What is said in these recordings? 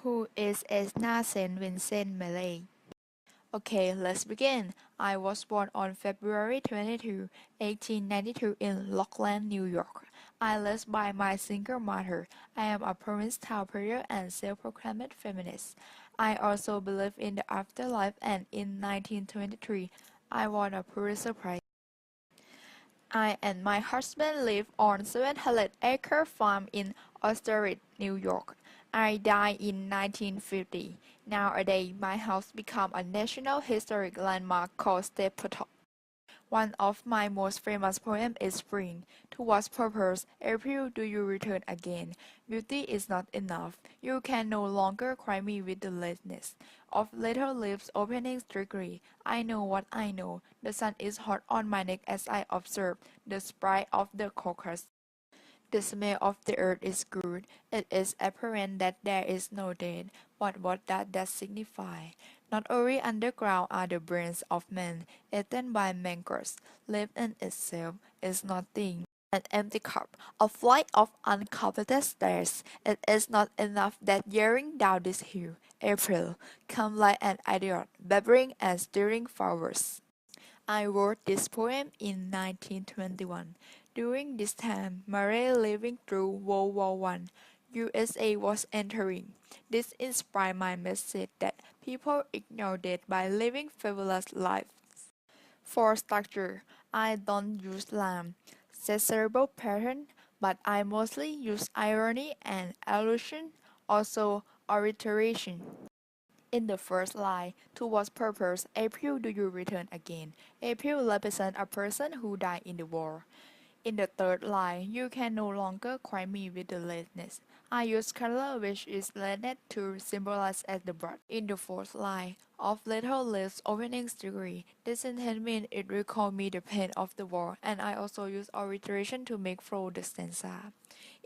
Who is Edna Saint Vincent Millay? Okay, let's begin. I was born on February 22, 1892 in Lockland, New York. I live by my single mother. I am a Provincetown prayer and self-proclaimed feminist. I also believe in the afterlife, and in 1923, I won a Pulitzer Prize. I and my husband live on 700-acre farm in Austerlitz, New York. I died in 1950. Nowadays, my house become a National Historic Landmark called State Park. One of my most famous poems is Spring. Towards purpose, April, do you return again? Beauty is not enough. You can no longer cry me with the lateness of little lips opening strictly. I know what I know. The sun is hot on my neck as I observe the sprite of the crocus. The smell of the earth is good. It is apparent that there is no death. But what does that signify? Not only underground are the brains of men, eaten by mangroves. Life in itself is nothing. An empty cup, a flight of uncoveted stairs. It is not enough that yearing down this hill, April, come like an idiot, babbling and stirring flowers. I wrote this poem in 1921. During this time, Millay living through World War I. USA was entering. This inspired my message that people ignore death by living fabulous lives. For structure, I don't use rhyme, cerebral pattern, but I mostly use irony and allusion, also alliteration. In the first line, towards purpose, April, do you return again? April represents a person who died in the war. In the third line, you can no longer cry me with the lateness. I use color which is latent to symbolize as the blood. In the fourth line, of little lips opening degree, this sentence means it recalls me the pain of the war, and I also use alliteration to make flow the stanza.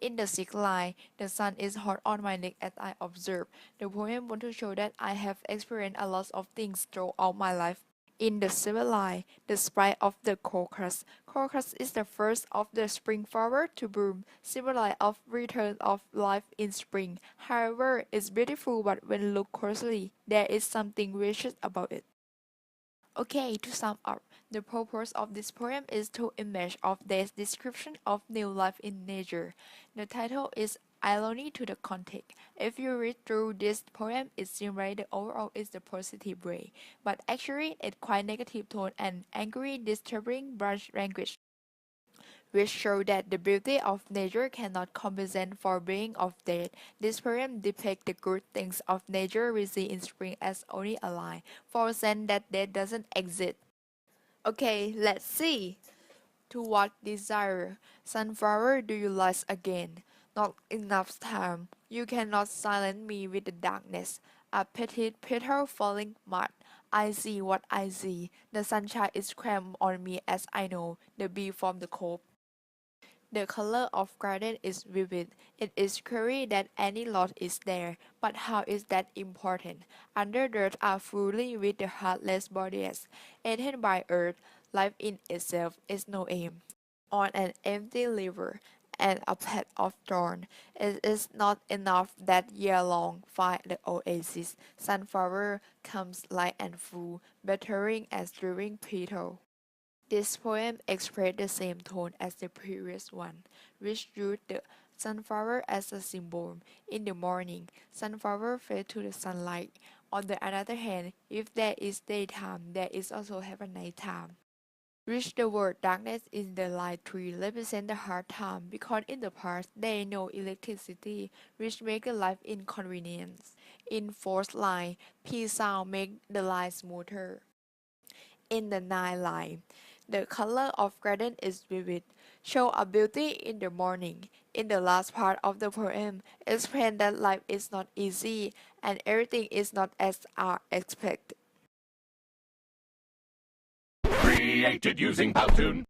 In the sixth line, the sun is hot on my neck as I observe. The poem wants to show that I have experienced a lot of things throughout my life. In the seventh line, the sprite of the crocus. Crocus is the first of the spring flower to bloom, symbolize of return of life in spring. However, it's beautiful, but when looked closely, there is something vicious about it. Okay, to sum up, the purpose of this poem is to image of this description of new life in nature. The title is irony to the context. If you read through this poem, it seems like the overall is the positive way, but actually it's quite negative tone and angry, disturbing brush language, which show that the beauty of nature cannot compensate for being of death. This poem depicts the good things of nature we see in spring as only a lie, for saying that death doesn't exist. Okay, let's see. To what desire, sunflower, do you lust again? Not enough time. You cannot silence me with the darkness. A petite petal falling mud. I see what I see. The sunshine is cramped on me as I know the bee from the cove. The color of garden is vivid. It is clear that any lot is there, but how is that important? Under dirt are fully with the heartless bodies, eaten by earth. Life in itself is no aim. On an empty liver and a patch of thorn, it is not enough that year long find the oasis. Sunflower comes light and full, bettering as during petal. This poem expressed the same tone as the previous one, which used the sunflower as a symbol. In the morning, sunflower fade to the sunlight. On the other hand, if there is daytime, there is also have a nighttime. Which the word darkness in the line 3 represent the hard time because in the past there is no electricity, which make the life inconvenience. In fourth line, P sound make the line smoother. In the ninth line, the color of garden is vivid, show a beauty in the morning. In the last part of the poem, explain that life is not easy and everything is not as are expected. Created using Powtoon.